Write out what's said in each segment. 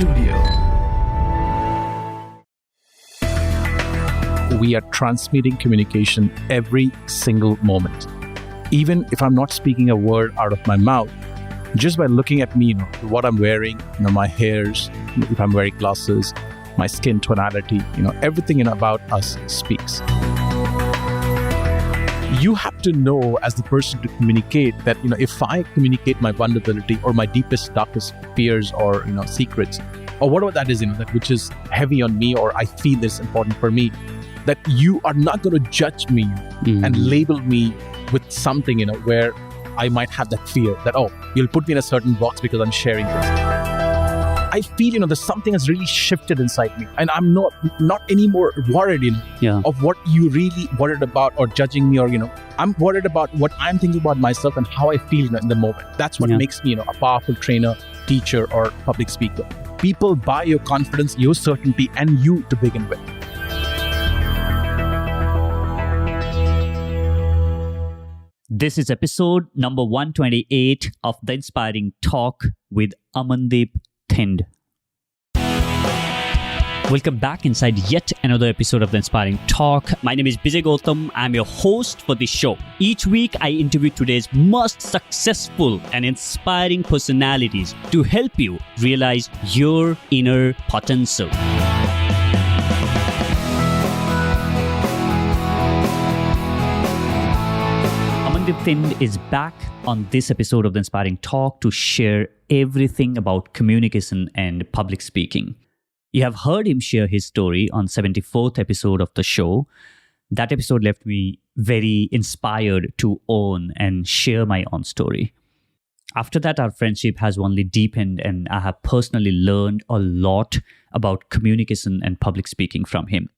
studio. We are transmitting communication every single moment. Even if I'm not speaking a word out of my mouth, just by looking at me, what I'm wearing, my hairs, if I'm wearing glasses, my skin tonality, everything about us speaks. You have to know as the person to communicate that, if I communicate my vulnerability or my deepest, darkest fears or, secrets, or whatever that is, that which is heavy on me or I feel is important for me, that you are not going to judge me and label me with something, where I might have that fear that, you'll put me in a certain box because I'm sharing this. I feel, there's something has really shifted inside me, and I'm not anymore worried, of what you really worried about or judging me, or, I'm worried about what I'm thinking about myself and how I feel in the moment. That's what makes me, a powerful trainer, teacher, or public speaker. People buy your confidence, your certainty, and you to begin with. This is episode number 128 of The Inspiring Talk with Amandeep. Welcome back inside yet another episode of The Inspiring Talk. My name is Bijay Gautam. I'm your host for this show. Each week, I interview today's most successful and inspiring personalities to help you realize your inner potential. Amandeep Thind is back on this episode of The Inspiring Talk to share everything about communication and public speaking. You have heard him share his story on 74th episode of the show. That episode left me very inspired to own and share my own story. After that, our friendship has only deepened, and I have personally learned a lot about communication and public speaking from him.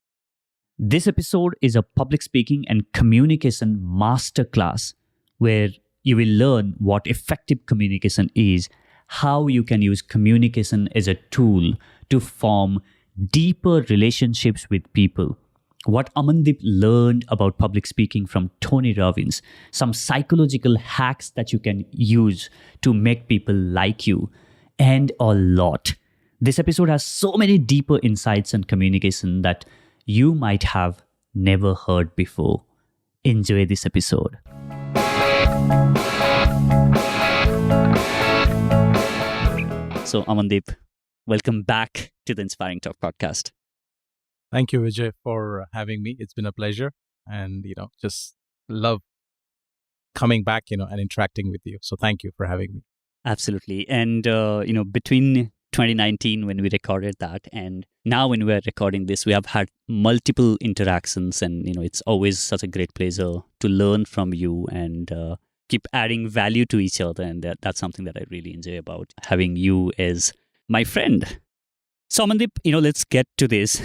This episode is a public speaking and communication masterclass where you will learn what effective communication is, how you can use communication as a tool to form deeper relationships with people, what Amandeep learned about public speaking from Tony Robbins, some psychological hacks that you can use to make people like you, and a lot. This episode has so many deeper insights on communication that you might have never heard before. Enjoy this episode. So, Amandeep, welcome back to the Inspiring Talk podcast. Thank you, Vijay, for having me. It's been a pleasure, and, just love coming back, and interacting with you. So thank you for having me. Absolutely. And, between 2019 when we recorded that and now when we're recording this, we have had multiple interactions, and, it's always such a great pleasure to learn from you and keep adding value to each other. And that's something that I really enjoy about having you as my friend. So, Amandeep, let's get to this.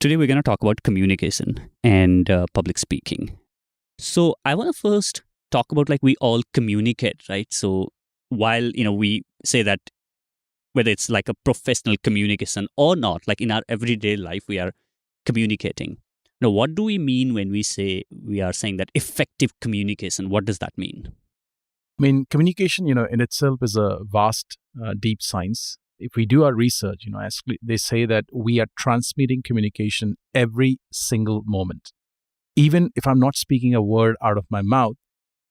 Today, we're going to talk about communication and public speaking. So, I want to first talk about, we all communicate, right? So, while, we say that whether it's like a professional communication or not, in our everyday life, we are communicating. Now, what do we mean when we are saying that effective communication? What does that mean? I mean, communication, in itself is a vast, deep science. If we do our research, as they say that we are transmitting communication every single moment. Even if I'm not speaking a word out of my mouth,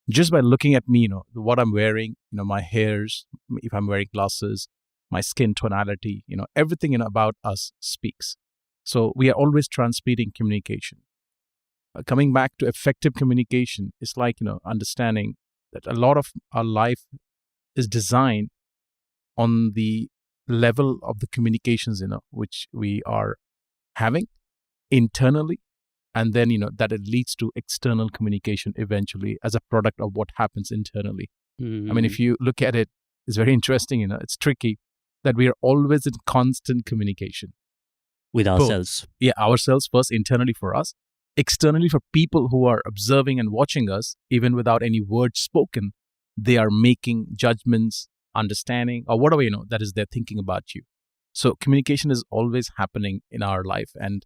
just by looking at me, what I'm wearing, my hairs, if I'm wearing glasses, my skin tonality, everything about us speaks. So we are always transmitting communication. Coming back to effective communication, it's like, understanding that a lot of our life is designed on the level of the communications, which we are having internally, and then, that it leads to external communication eventually as a product of what happens internally. I mean, if you look at it, it's very interesting, it's tricky that we are always in constant communication. With ourselves. Yeah, ourselves first, internally for us, externally for people who are observing and watching us, even without any words spoken, they are making judgments, understanding, or whatever, that is they're thinking about you. So communication is always happening in our life. And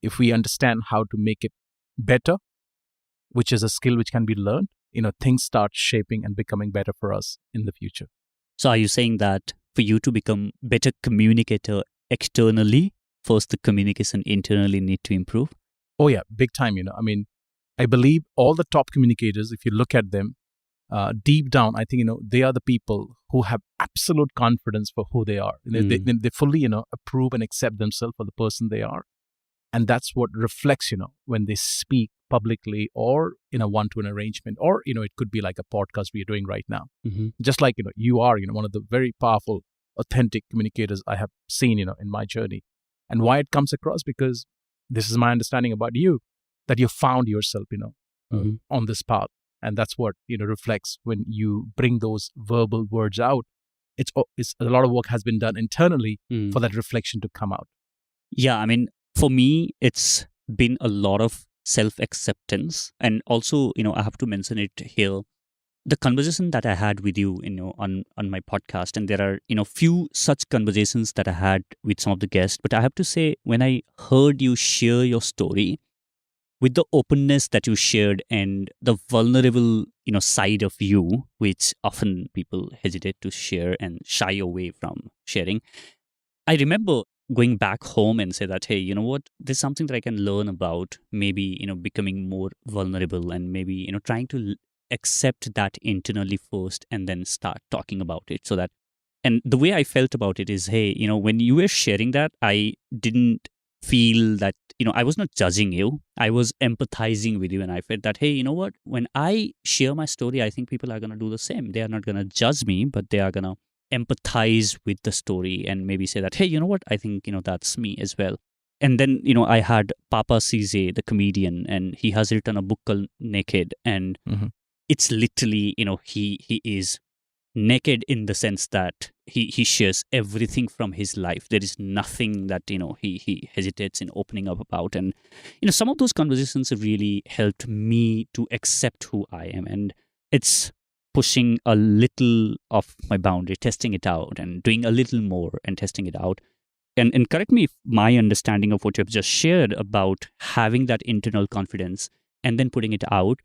if we understand how to make it better, which is a skill which can be learned, things start shaping and becoming better for us in the future. So are you saying that for you to become better communicator externally, first the communication internally need to improve? Oh yeah, big time. I mean, I believe all the top communicators, if you look at them, deep down, I think, they are the people who have absolute confidence for who they are. They fully, approve and accept themselves for the person they are. And that's what reflects, when they speak publicly or in a one-to-one arrangement, or, it could be like a podcast we are doing right now. Mm-hmm. Just like, you are, one of the very powerful, authentic communicators I have seen, in my journey. And why it comes across, because this is my understanding about you, that you found yourself, on this path. And that's what, reflects when you bring those verbal words out. It's a lot of work has been done internally for that reflection to come out. Yeah, I mean, for me, it's been a lot of self-acceptance. And also, I have to mention it here, the conversation that I had with you, on my podcast, and there are, few such conversations that I had with some of the guests. But I have to say, when I heard you share your story, with the openness that you shared and the vulnerable, side of you, which often people hesitate to share and shy away from sharing, I remember going back home and say that, hey, you know what, there's something that I can learn about, maybe, becoming more vulnerable and maybe, trying to accept that internally first and then start talking about it. So that, and the way I felt about it is, hey, when you were sharing that, I didn't feel that, I was not judging you. I was empathizing with you. And I felt that, hey, you know what, when I share my story, I think people are going to do the same. They are not going to judge me, but they are going to empathize with the story and maybe say that, hey, you know what, I think, that's me as well. And then, I had Papa Cisse, the comedian, and he has written a book called Naked. And it's literally, he is naked in the sense that he shares everything from his life. There is nothing that, he hesitates in opening up about. And, some of those conversations have really helped me to accept who I am. And it's pushing a little of my boundary, testing it out and doing a little more and testing it out. And correct me if my understanding of what you have just shared about having that internal confidence and then putting it out,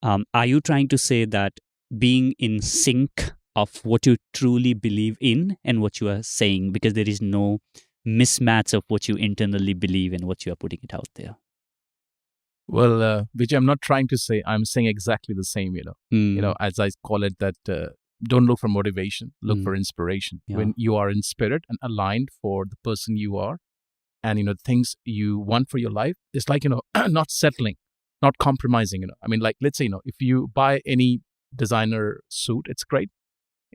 are you trying to say that being in sync of what you truly believe in and what you are saying, because there is no mismatch of what you internally believe and what you are putting it out there? Well, Vijay, I'm not trying to say, I'm saying exactly the same, as I call it, that don't look for motivation, look for inspiration. Yeah. When you are in spirit and aligned for the person you are and, things you want for your life, it's like, not settling, not compromising, I mean, like, let's say, if you buy any designer suit, it's great.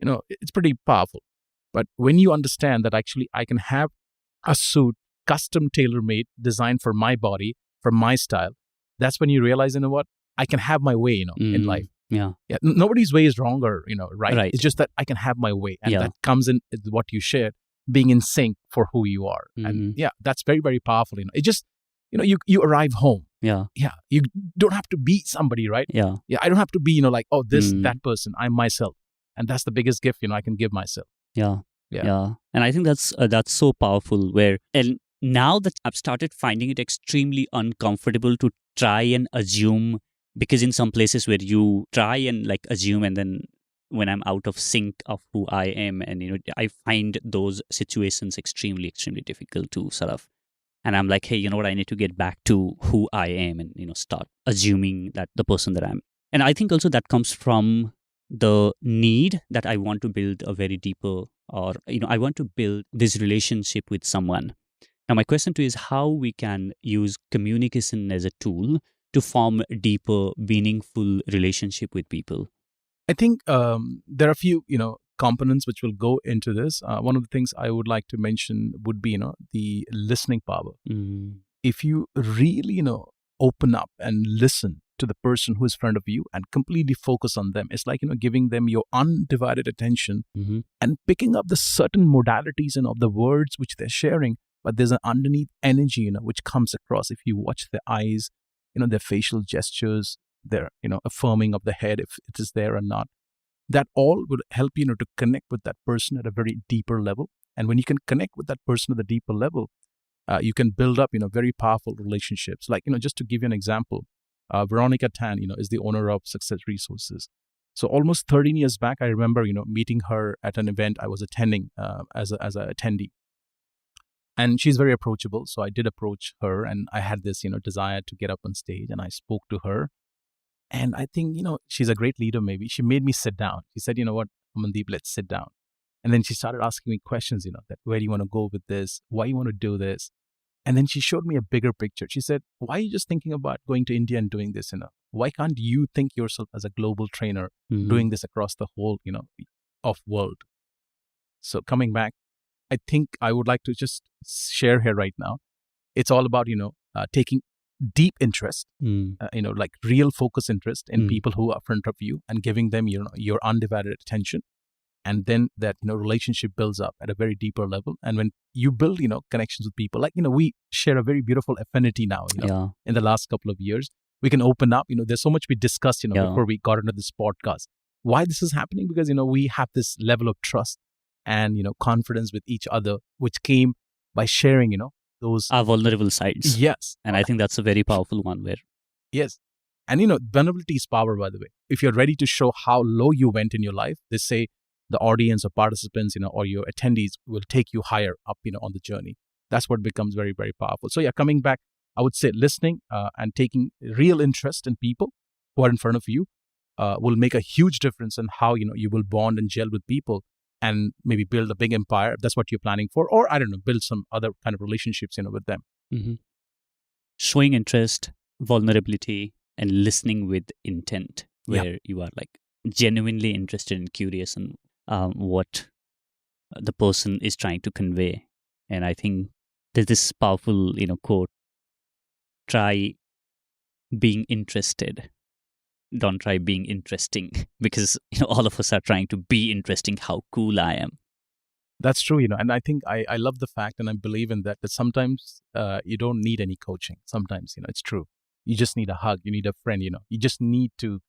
It's pretty powerful. But when you understand that actually I can have a suit custom tailor-made, designed for my body, for my style, that's when you realize, what, I can have my way, in life. Yeah. Nobody's way is wrong or, right. It's just that I can have my way. And that comes in what you shared, being in sync for who you are. And that's very, very powerful. It just, you arrive home. Yeah. Yeah. You don't have to be somebody, right? Yeah. Yeah. I don't have to be, like, oh, that person. I'm myself. And that's the biggest gift, I can give myself. Yeah. And I think that's so powerful and now that I've started finding it extremely uncomfortable to try and assume, because in some places where you try and like assume, and then when I'm out of sync of who I am, and I find those situations extremely, extremely difficult to sort of, and I'm like, hey, you know what, I need to get back to who I am and start assuming that the person that I'm. And I think also that comes from the need that I want to build a very deeper, or I want to build this relationship with someone. Now, my question to you is how we can use communication as a tool to form a deeper, meaningful relationship with people. I think there are a few, components which will go into this. One of the things I would like to mention would be, the listening power. If you really, open up and listen to the person who is in front of you and completely focus on them, it's like, giving them your undivided attention and picking up the certain modalities of the words which they're sharing. But there's an underneath energy, which comes across if you watch their eyes, their facial gestures, their, affirming of the head, if it is there or not. That all would help you, to connect with that person at a very deeper level. And when you can connect with that person at a deeper level, you can build up, very powerful relationships. Like, just to give you an example, Veronica Tan, is the owner of Success Resources. So almost 13 years back, I remember, meeting her at an event I was attending as an attendee. And she's very approachable. So I did approach her, and I had this, desire to get up on stage, and I spoke to her. And I think, she's a great leader, maybe. She made me sit down. She said, you know what, Amandeep, let's sit down. And then she started asking me questions, that where do you want to go with this? Why you want to do this? And then she showed me a bigger picture. She said, why are you just thinking about going to India and doing this? Why can't you think yourself as a global trainer doing this across the whole, of world? So coming back, I think I would like to just share here right now. It's all about, taking deep interest, like real focus interest in people who are in front of you and giving them, your undivided attention. And then that, relationship builds up at a very deeper level. And when you build, connections with people, like, we share a very beautiful affinity now, in the last couple of years, we can open up, there's so much we discussed, before we got into this podcast. Why this is happening? Because, we have this level of trust and, confidence with each other, which came by sharing, those our vulnerable sides. Yes. And I think that's a very powerful one where. Yes. And, vulnerability is power, by the way. If you're ready to show how low you went in your life, they say the audience or participants, or your attendees will take you higher up, on the journey. That's what becomes very, very powerful. So yeah, coming back, I would say listening and taking real interest in people who are in front of you will make a huge difference in how, you will bond and gel with people and maybe build a big empire if that's what you're planning for, or I don't know, build some other kind of relationships, with them. Mm-hmm. Showing interest, vulnerability, and listening with intent, where you are like genuinely interested and curious in what the person is trying to convey. And I think there's this powerful, quote: try being interested, don't try being interesting, because all of us are trying to be interesting. How cool I am. That's true, and I think I love the fact, and I believe in that sometimes you don't need any coaching. Sometimes, it's true. You just need a hug. You need a friend, you just need to,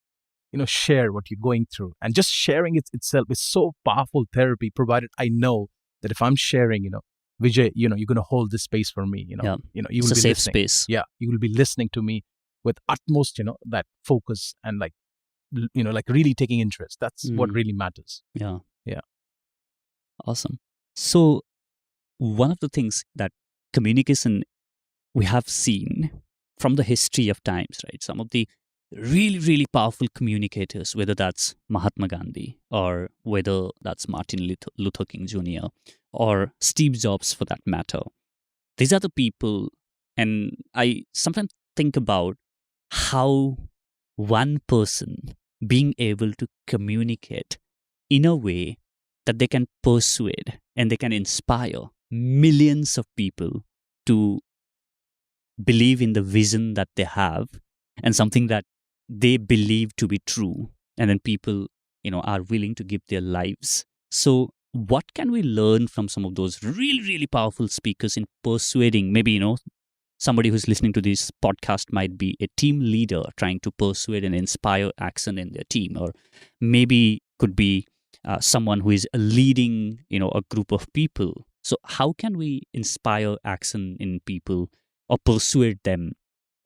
share what you're going through. And just sharing it itself is so powerful therapy, provided I know that if I'm sharing, Vijay, you're going to hold this space for me, you will it's be a safe listening. space. Yeah, you will be listening to me with utmost, that focus and like really taking interest. That's what really matters. Yeah. Yeah. Awesome. So one of the things that communication we have seen from the history of times, right? Some of the really, really powerful communicators, whether that's Mahatma Gandhi or whether that's Martin Luther King Jr. or Steve Jobs for that matter. These are the people, and I sometimes think about how one person being able to communicate in a way that they can persuade and they can inspire millions of people to believe in the vision that they have and something that they believe to be true, and then people are willing to give their lives. So what can we learn from some of those really, really powerful speakers in persuading? Maybe somebody who's listening to this podcast might be a team leader trying to persuade and inspire action in their team, or maybe could be someone who is leading a group of people. So how can we inspire action in people or persuade them?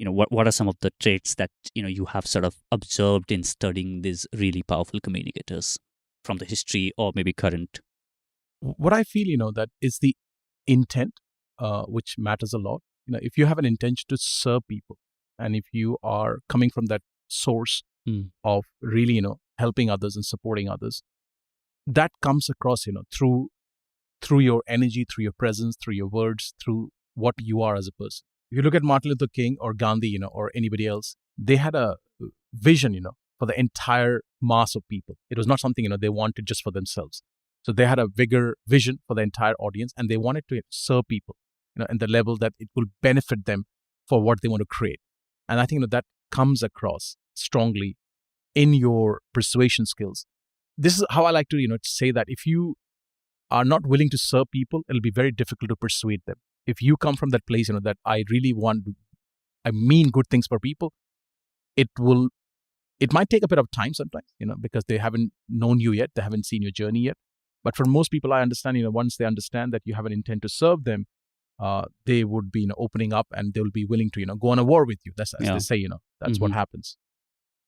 What are some of the traits that you have sort of observed in studying these really powerful communicators from the history or maybe current? What I feel, that is the intent, which matters a lot. If you have an intention to serve people, and if you are coming from that source of really, helping others and supporting others, that comes across, through your energy, through your presence, through your words, through what you are as a person. If you look at Martin Luther King or Gandhi, or anybody else, they had a vision, for the entire mass of people. It was not something, they wanted just for themselves. So they had a bigger vision for the entire audience, and they wanted to serve people, in the level that it will benefit them for what they want to create. And I think that comes across strongly in your persuasion skills. This is how I like to, say that if you are not willing to serve people, it'll be very difficult to persuade them. If you come from that place, that I really I mean good things for people, it might take a bit of time sometimes, because they haven't known you yet, they haven't seen your journey yet. But for most people, I understand, once they understand that you have an intent to serve them, they would be, opening up, and they will be willing to, go on a war with you. That's as they say, that's what happens.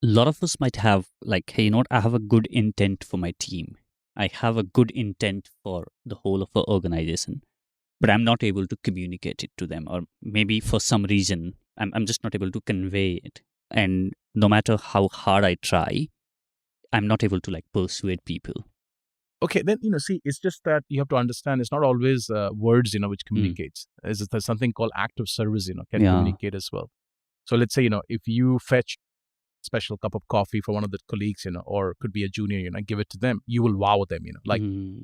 a lot of us might have like, hey, you know what? I have a good intent for my team. I have a good intent for the whole of the organization, but I'm not able to communicate it to them. Or maybe for some reason, I'm just not able to convey it. And no matter how hard I try, I'm not able to like persuade people. Okay, then, see, it's just that you have to understand it's not always words, which communicates. There's something called act of service, can Yeah. communicate as well. So let's say, if you fetch a special cup of coffee for one of the colleagues, or could be a junior, give it to them, you will wow them, Like,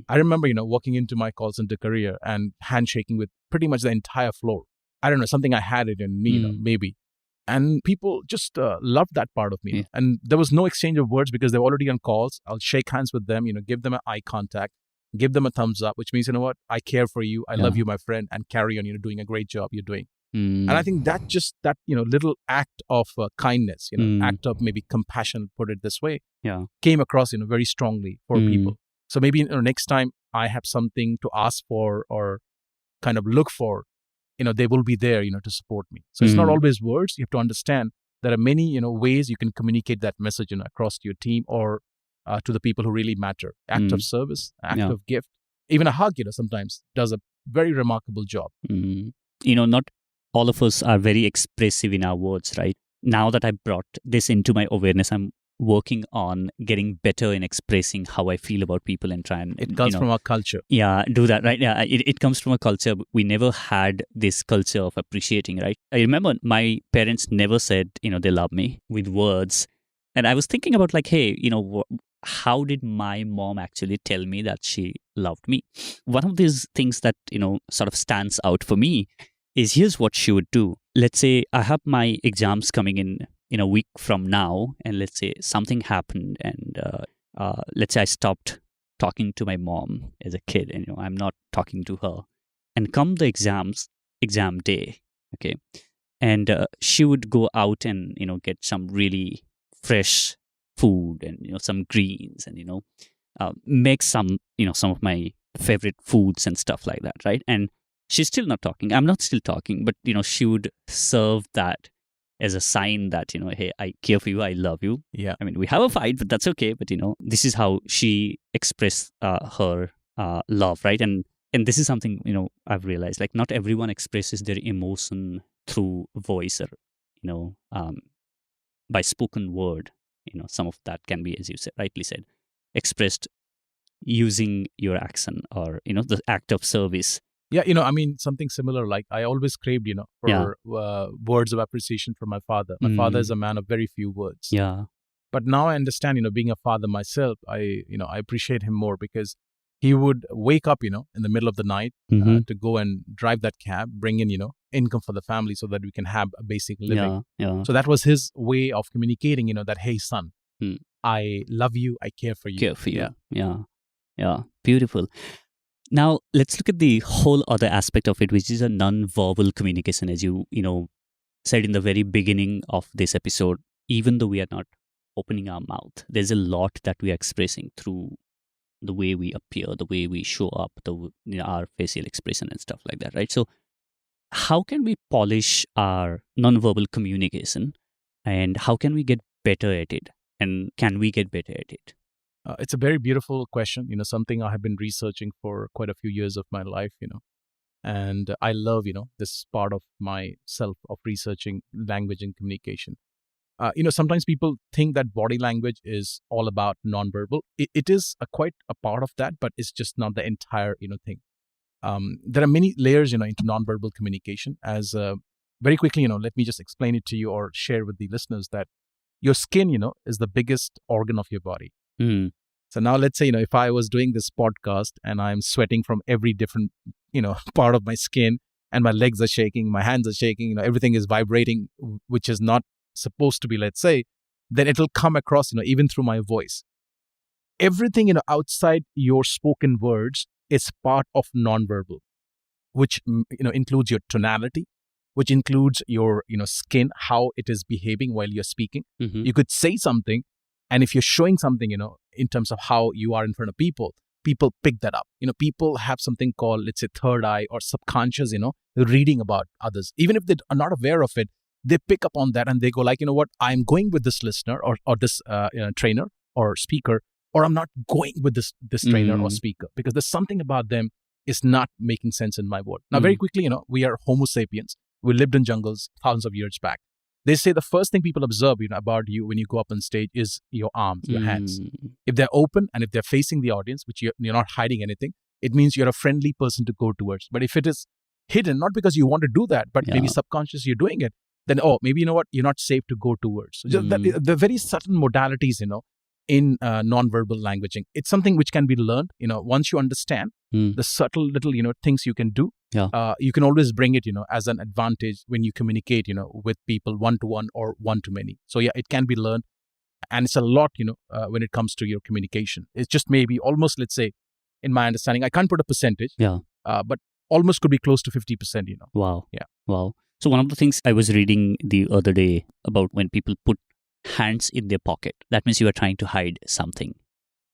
I remember, walking into my call center career and handshaking with pretty much the entire floor. I don't know, something I had it in me, maybe. And people just loved that part of me. Yeah. And there was no exchange of words because they were already on calls. I'll shake hands with them, give them an eye contact, give them a thumbs up, which means, you know what, I care for you. I love you, my friend, and carry on, doing a great job you're doing. And I think that little act of kindness, act of maybe compassion, put it this way, came across, very strongly for people. So maybe, next time I have something to ask for or kind of look for, they will be there, to support me. So it's not always words. You have to understand there are many, ways you can communicate that message, across to your team or to the people who really matter. Act of service, act of gift, even a hug, sometimes does a very remarkable job. Not all of us are very expressive in our words, right? Now that I brought this into my awareness, I'm working on getting better in expressing how I feel about people and try and... It comes from our culture. Yeah, do that, right? Yeah, it comes from a culture. We never had this culture of appreciating, right? I remember my parents never said, they love me with words. And I was thinking about like, hey, how did my mom actually tell me that she loved me? One of these things that, sort of stands out for me is here's what she would do. Let's say I have my exams coming in a week from now, and let's say something happened, and let's say I stopped talking to my mom as a kid, and I'm not talking to her. And come the exam day, okay, and she would go out and get some really fresh food and some greens and make some of my favorite foods and stuff like that, right? And she's still not talking. I'm not still talking, but she would serve that as a sign that, hey, I care for you, I love you. Yeah. I mean, we have a fight, but that's okay. But, this is how she expressed her love, right? And this is something, I've realized, like, not everyone expresses their emotion through voice or, by spoken word. Some of that can be, as you said, rightly said, expressed using your accent or, the act of service. Yeah, something similar. Like I always craved, for words of appreciation from my father. My father is a man of very few words. Yeah. But now I understand, being a father myself, I appreciate him more because he would wake up, in the middle of the night to go and drive that cab, bring in, income for the family so that we can have a basic living. Yeah. So that was his way of communicating, that, hey, son, I love you. I care for you. Care for you. Yeah. Beautiful. Now, let's look at the whole other aspect of it, which is a non-verbal communication. As you said in the very beginning of this episode, even though we are not opening our mouth, there's a lot that we are expressing through the way we appear, the way we show up, our facial expression and stuff like that, right? So how can we polish our non-verbal communication, and how can we get better at it? And can we get better at it? It's a very beautiful question, something I have been researching for quite a few years of my life, and I love, this part of myself of researching language and communication. Sometimes people think that body language is all about nonverbal. It is quite a part of that, but it's just not the entire, thing. There are many layers, into nonverbal communication. As very quickly, let me just explain it to you or share with the listeners that your skin, is the biggest organ of your body. So now let's say, if I was doing this podcast and I'm sweating from every different, part of my skin and my legs are shaking, my hands are shaking, everything is vibrating, which is not supposed to be, let's say, then it'll come across, even through my voice. Everything, outside your spoken words is part of nonverbal, which, includes your tonality, which includes your, skin, how it is behaving while you're speaking. You could say something, and if you're showing something, in terms of how you are in front of people pick that up. People have something called, let's say, third eye or subconscious, reading about others. Even if they are not aware of it, they pick up on that and they go like, you know what, I'm going with this listener or this trainer or speaker, or I'm not going with this trainer or speaker, because there's something about them is not making sense in my world. Now, very quickly, we are Homo sapiens. We lived in jungles thousands of years back. They say the first thing people observe, about you when you go up on stage is your arms, your hands. If they're open and if they're facing the audience, which you're not hiding anything, it means you're a friendly person to go towards. But if it is hidden, not because you want to do that, but maybe subconscious you're doing it, then, maybe, you know what, you're not safe to go towards. So just the very subtle modalities, in non-verbal languaging. It's something which can be learned, once you understand the subtle little, things you can do. You can always bring it, as an advantage when you communicate, with people one-to-one or one-to-many. So yeah, it can be learned. And it's a lot, when it comes to your communication. It's just maybe almost, let's say, in my understanding, I can't put a percentage, but almost could be close to 50%, Wow. Yeah. Wow. So one of the things I was reading the other day about when people put hands in their pocket, that means you are trying to hide something.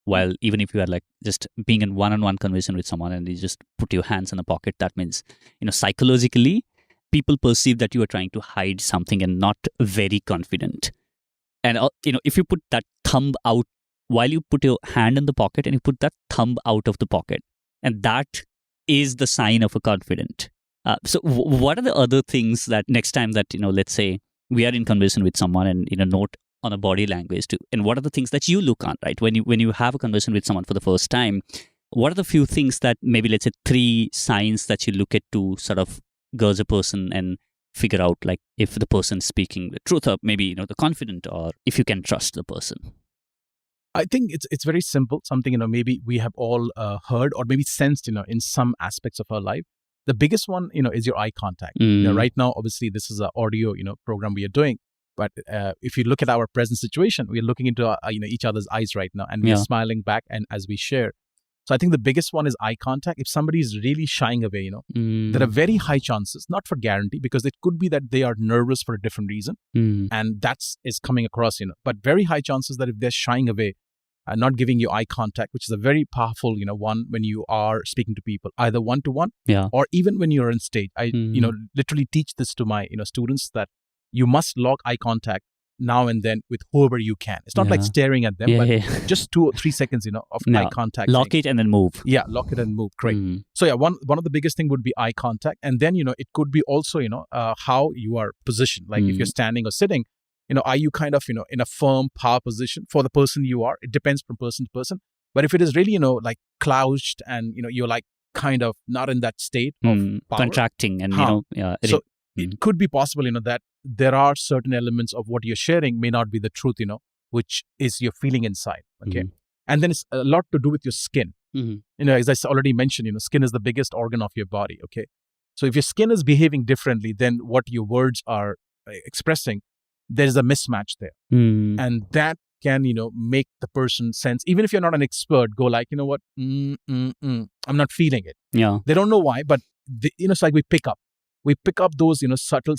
While even if you are like just being in one-on-one conversation with someone and you just put your hands in the pocket, that means, psychologically, people perceive that you are trying to hide something and not very confident. And, if you put that thumb out, while you put your hand in the pocket and you put that thumb out of the pocket, and that is the sign of a confident. So what are the other things that next time that, let's say we are in conversation with someone and, note on a body language too, and what are the things that you look on, right? When you have a conversation with someone for the first time, what are the few things that maybe, let's say 3 signs that you look at to sort of gauge a person and figure out like if the person is speaking the truth or maybe, the confident, or if you can trust the person? I think it's very simple. Something, maybe we have all heard or maybe sensed, in some aspects of our life. The biggest one, is your eye contact. Right now, obviously, this is an audio, program we are doing. But if you look at our present situation, we are looking into each other's eyes right now, and we are smiling back, and as we share. So I think the biggest one is eye contact. If somebody is really shying away, there are very high chances, not for guarantee, because it could be that they are nervous for a different reason, and that's is coming across, But very high chances that if they're shying away, not giving you eye contact, which is a very powerful, one when you are speaking to people, either one-to-one or even when you're on stage. I, literally teach this to my, students that you must lock eye contact now and then with whoever you can. It's not like staring at them, but just 2 or 3 seconds, of eye contact. Lock it and then move. Yeah, lock it and move. Great. So yeah, one of the biggest thing would be eye contact. And then, it could be also, how you are positioned. Like if you're standing or sitting, are you kind of, in a firm power position for the person you are? It depends from person to person. But if it is really, like clouched and, you're like kind of not in that state of power. Contracting and, So it could be possible, that there are certain elements of what you're sharing may not be the truth, which is you're feeling inside. Okay. And then it's a lot to do with your skin. As I already mentioned, skin is the biggest organ of your body. Okay. So if your skin is behaving differently than what your words are expressing, there's a mismatch there. And that can, make the person sense, even if you're not an expert, go like, you know what, I'm not feeling it. Yeah. They don't know why, but, it's like we pick up those, subtle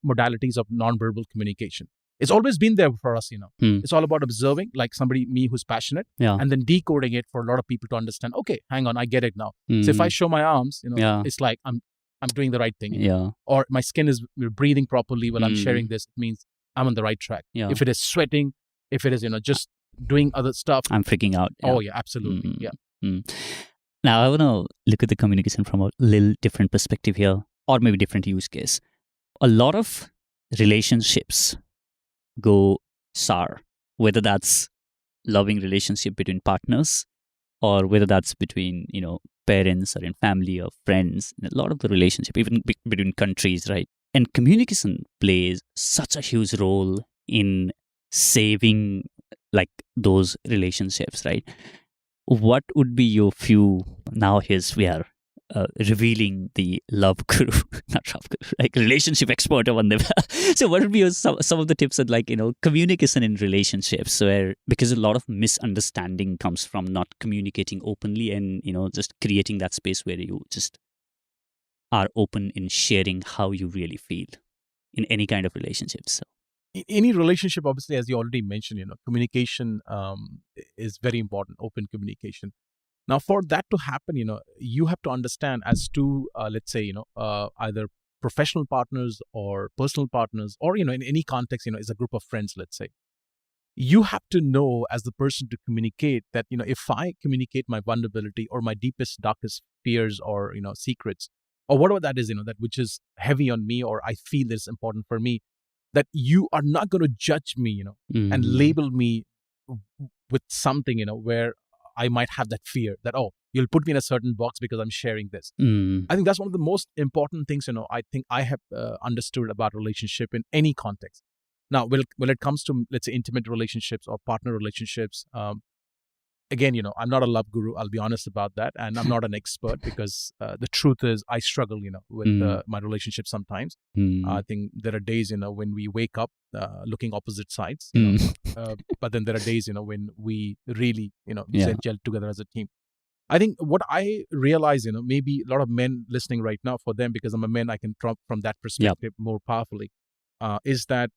modalities of nonverbal communication. It's always been there for us, It's all about observing, like me who's passionate, and then decoding it for a lot of people to understand, okay, hang on, I get it now. So if I show my arms, it's like I'm doing the right thing. Or my skin is breathing properly while I'm sharing this. It means I'm on the right track. If it is sweating, if it is, just doing other stuff, I'm freaking out. Oh yeah, absolutely. Yeah. Now I want to look at the communication from a little different perspective here, or maybe different use case. A lot of relationships go sour, whether that's loving relationship between partners or whether that's between, parents or in family or friends. A lot of the relationship, even between countries, right? And communication plays such a huge role in saving like those relationships, right? What would be your few, now we are revealing the love guru, not love guru, like relationship expert of Amandeep. So what would be some of the tips that communication in relationships, where because a lot of misunderstanding comes from not communicating openly and, just creating that space where you just are open in sharing how you really feel in any kind of relationships. So. Any relationship, obviously, as you already mentioned, communication is very important, open communication. Now, for that to happen, you have to understand as to, let's say, either professional partners or personal partners, or, in any context, is a group of friends, let's say. You have to know as the person to communicate that, if I communicate my vulnerability or my deepest, darkest fears or, secrets or whatever that is, that which is heavy on me or I feel is important for me, that you are not going to judge me, and label me with something, where I might have that fear that, oh, you'll put me in a certain box because I'm sharing this. I think that's one of the most important things, I think I have understood about relationship in any context. Now, when it comes to, let's say, intimate relationships or partner relationships, again, I'm not a love guru. I'll be honest about that. And I'm not an expert because the truth is I struggle, with my relationship sometimes. I think there are days, when we wake up looking opposite sides, but then there are days, when we really, gel together as a team. I think what I realize, maybe a lot of men listening right now, for them, because I'm a man, I can talk from that perspective more powerfully, is that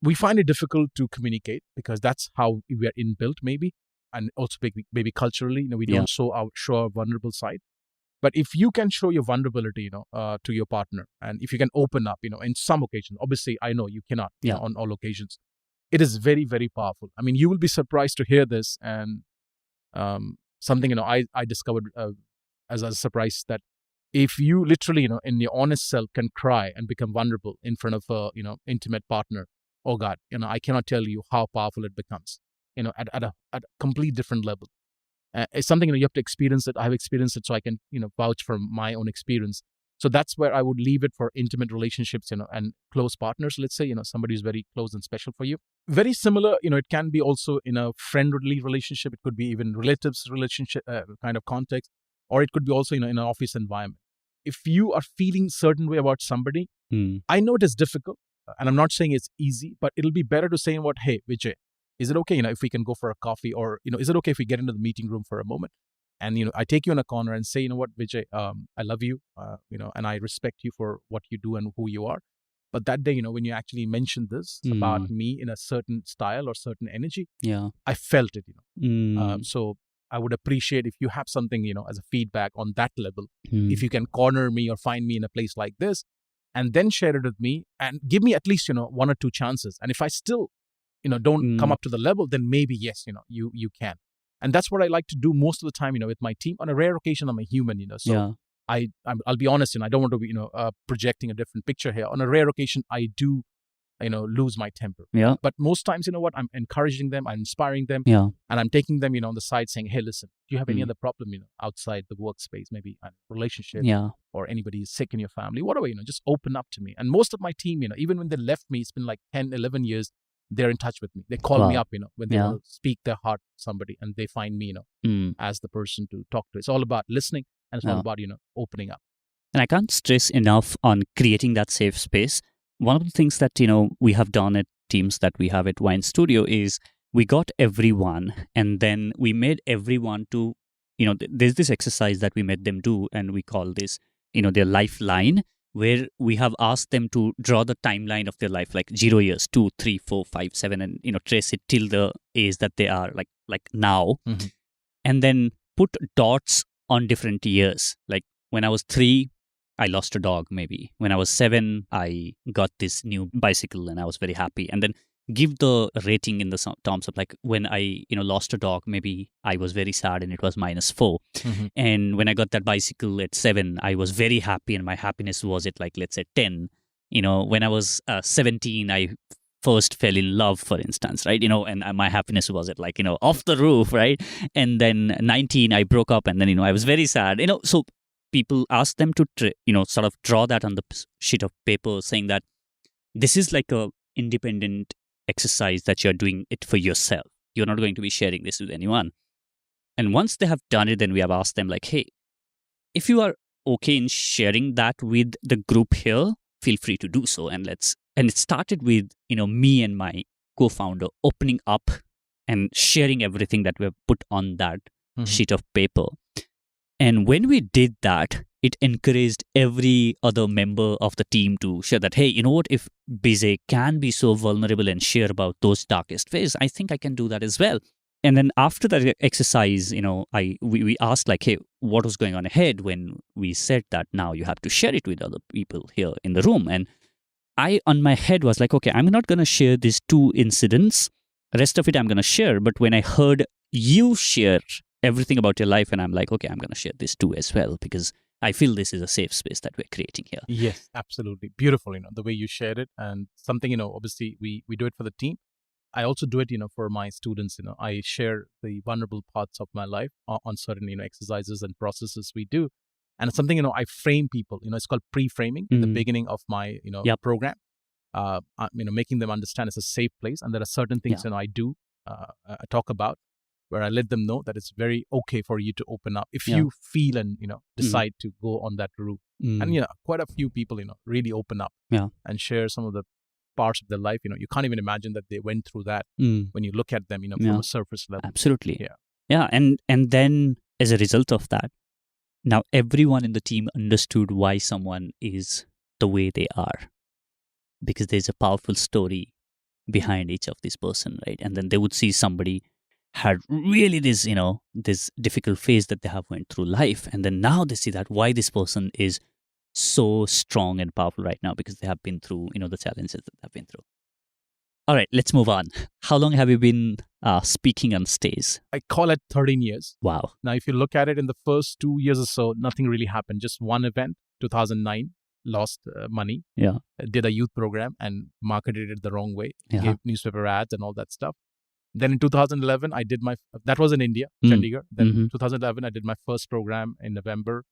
we find it difficult to communicate because that's how we are inbuilt, maybe. And also maybe culturally, we don't show our vulnerable side. But if you can show your vulnerability, to your partner, and if you can open up, in some occasions, obviously I know you cannot on all occasions, it is very, very powerful. I mean, you will be surprised to hear this, and something, I discovered as a surprise, that if you literally, in your honest self can cry and become vulnerable in front of a, intimate partner, oh God, I cannot tell you how powerful it becomes, at a complete different level. It's something, you have to experience it. I've experienced it, so I can, vouch from my own experience. So that's where I would leave it for intimate relationships, and close partners, let's say, somebody who's very close and special for you. Very similar, it can be also in a friendly relationship. It could be even relatives relationship kind of context, or it could be also, in an office environment. If you are feeling certain way about somebody, I know it is difficult, and I'm not saying it's easy, but it'll be better to say, hey, Vijay, is it okay, if we can go for a coffee, or, is it okay if we get into the meeting room for a moment? And, I take you in a corner and say, what, Vijay, I love you, and I respect you for what you do and who you are. But that day, when you actually mentioned this about me in a certain style or certain energy, I felt it, so I would appreciate if you have something, as a feedback on that level. If you can corner me or find me in a place like this, and then share it with me and give me at least, one or two chances. And if I still, don't come up to the level, then maybe, yes, you can. And that's what I like to do most of the time, with my team. On a rare occasion, I'm a human, so I'll be honest, I don't want to be, projecting a different picture here. On a rare occasion, I do, lose my temper. But most times, I'm encouraging them, I'm inspiring them, and I'm taking them, on the side saying, hey, listen, do you have any other problem, outside the workspace, maybe a relationship, or anybody is sick in your family, whatever, just open up to me. And most of my team, even when they left me, it's been like 10, 11 years, they're in touch with me. They call me up, when they want to speak their heart to somebody, and they find me, as the person to talk to. It's all about listening, and it's all about, opening up. And I can't stress enough on creating that safe space. One of the things that, we have done at teams that we have at Wine Studio is we got everyone, and then we made everyone to, there's this exercise that we made them do, and we call this, their lifeline, where we have asked them to draw the timeline of their life, like 0 years, 2, 3, 4, 5, 7, and, trace it till the age that they are, like now. And then put dots on different years. Like when I was 3, I lost a dog, maybe. When I was 7, I got this new bicycle and I was very happy. And then give the rating in the terms of like when I, lost a dog, maybe I was very sad and it was -4. And when I got that bicycle at 7, I was very happy and my happiness was at like, let's say 10. When I was 17, I first fell in love, for instance, right? And my happiness was at like, off the roof, right? And then 19, I broke up and then, I was very sad, so people ask them to, sort of draw that on the sheet of paper, saying that this is like a independent exercise that you're doing it for yourself. You're not going to be sharing this with anyone. And once they have done it, then we have asked them like, hey, if you are okay in sharing that with the group here, feel free to do so. And it started with, me and my co-founder opening up and sharing everything that we have put on that sheet of paper. And when we did that, it encouraged every other member of the team to share that, hey, you know what, if Bijay can be so vulnerable and share about those darkest phases, I think I can do that as well. And then after that exercise, we asked like, hey, what was going on ahead when we said that now you have to share it with other people here in the room. And I, on my head, was like, okay, I'm not going to share these 2 incidents. The rest of it I'm going to share. But when I heard you share everything about your life, and I'm like, okay, I'm going to share this too as well, because I feel this is a safe space that we're creating here. Yes, absolutely. Beautiful, the way you shared it, and something, obviously we do it for the team. I also do it, for my students. I share the vulnerable parts of my life on certain, exercises and processes we do. And it's something, I frame people, it's called pre-framing in the beginning of my, program, making them understand it's a safe place. And there are certain things, I do I talk about where I let them know that it's very okay for you to open up if you feel and, decide to go on that route. And, quite a few people, really open up and share some of the parts of their life. You can't even imagine that they went through that when you look at them, from a surface level. Absolutely. Yeah. And then as a result of that, now everyone in the team understood why someone is the way they are, because there's a powerful story behind each of this person, right? And then they would see somebody had really this, this difficult phase that they have went through life. And then now they see that why this person is so strong and powerful right now, because they have been through, the challenges that they've been through. All right, let's move on. How long have you been speaking on stage? I call it 13 years. Wow. Now, if you look at it in the first 2 years or so, nothing really happened. Just one event, 2009, lost money. Yeah. Did a youth program and marketed it the wrong way. Gave newspaper ads and all that stuff. Then in 2011, I did that was in India, Chandigarh. Then 2011, I did my first program in November,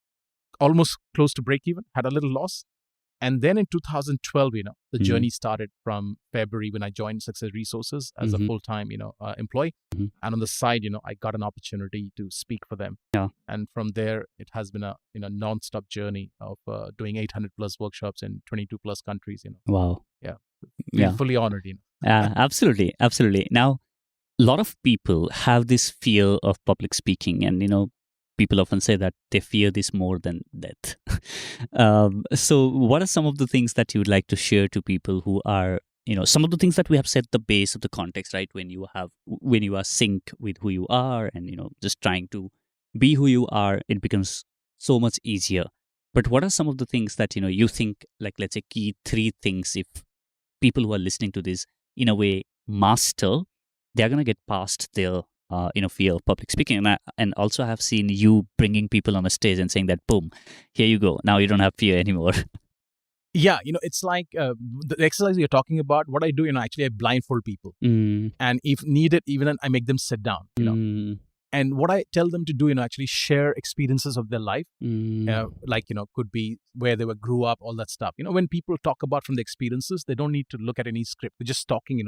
almost close to break even, had a little loss. And then in 2012, the journey started from February when I joined Success Resources as a full-time, employee. And on the side, I got an opportunity to speak for them. Yeah. And from there, it has been a, non-stop journey of doing 800 plus workshops in 22 plus countries, Wow. Yeah. Fully honored, Absolutely. Absolutely. Now, a lot of people have this fear of public speaking, and, people often say that they fear this more than death. So what are some of the things that you would like to share to people who are, some of the things that we have set the base of the context, right? When you are synced with who you are and, just trying to be who you are, it becomes so much easier. But what are some of the things that, you think, like, let's say, key 3 things, if people who are listening to this, in a way, master, they're going to get past their fear of public speaking. And also I have seen you bringing people on a stage and saying that, boom, here you go. Now you don't have fear anymore. Yeah, it's like the exercise you're talking about. What I do, actually I blindfold people. And if needed, even I make them sit down, And what I tell them to do, actually share experiences of their life. Like, could be where they grew up, all that stuff. When people talk about from the experiences, they don't need to look at any script. They're just talking,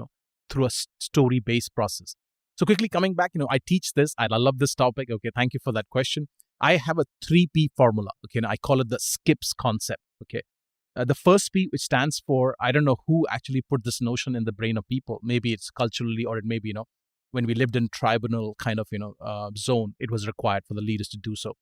through a story-based process. So quickly coming back, I teach this. I love this topic. Okay, thank you for that question. I have a 3P formula. Okay, and I call it the SKIPS concept. Okay, the first P, which stands for, I don't know who actually put this notion in the brain of people. Maybe it's culturally, or it may be, when we lived in tribunal kind of, zone, it was required for the leaders to do so.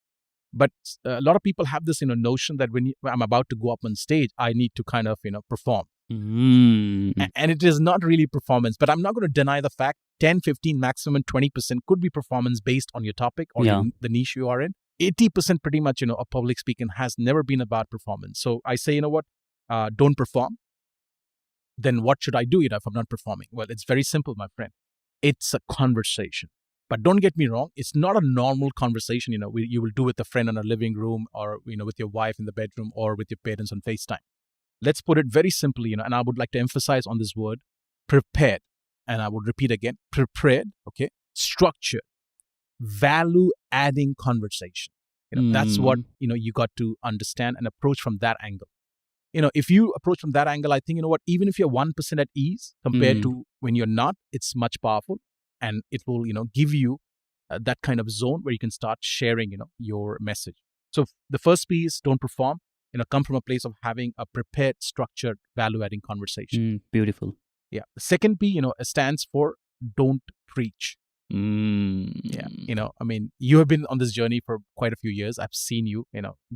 But a lot of people have this, notion that when I'm about to go up on stage, I need to kind of, perform. And it is not really performance, but I'm not going to deny the fact 10, 15, maximum 20% could be performance based on your topic or the niche you are in. 80% pretty much, a public speaking has never been about performance. So I say, don't perform. Then what should I do, if I'm not performing? Well, it's very simple, my friend. It's a conversation. But don't get me wrong, it's not a normal conversation, you will do with a friend in a living room or, with your wife in the bedroom or with your parents on FaceTime. Let's put it very simply, and I would like to emphasize on this word, prepared. And I would repeat again, prepared, okay, structured, value-adding conversation. That's what, you got to understand and approach from that angle. If you approach from that angle, I think, even if you're 1% at ease compared to when you're not, it's much powerful. And it will, give you that kind of zone where you can start sharing, your message. So the first piece, don't perform, come from a place of having a prepared, structured, value-adding conversation. Beautiful. Yeah. The second P, stands for don't preach. Yeah. You have been on this journey for quite a few years. I've seen you,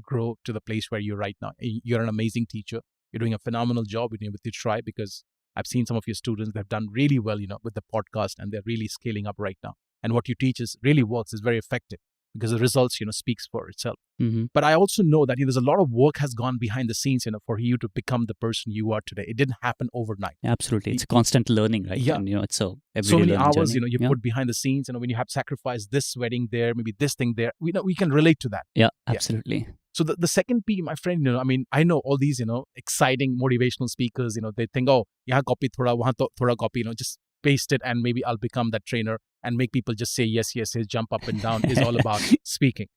grow to the place where you're right now. You're an amazing teacher. You're doing a phenomenal job with your tribe, because I've seen some of your students that have done really well, with the podcast, and they're really scaling up right now. and what you teach is really works, is very effective because the results, speaks for itself. Mm-hmm. But I also know that there's a lot of work has gone behind the scenes, for you to become the person you are today. It didn't happen overnight. Absolutely. It's constant learning, right? Yeah. And, it's a everyday so many learning hours, journey. you put behind the scenes, when you have sacrificed this wedding there, maybe this thing there, we can relate to that. Yeah, absolutely. So the second P, my friend, I know all these, exciting motivational speakers, they think, oh, yahan copy thoda, wahan thoda copy, just paste it and maybe I'll become that trainer and make people just say yes, yes, yes, jump up and down is all about speaking.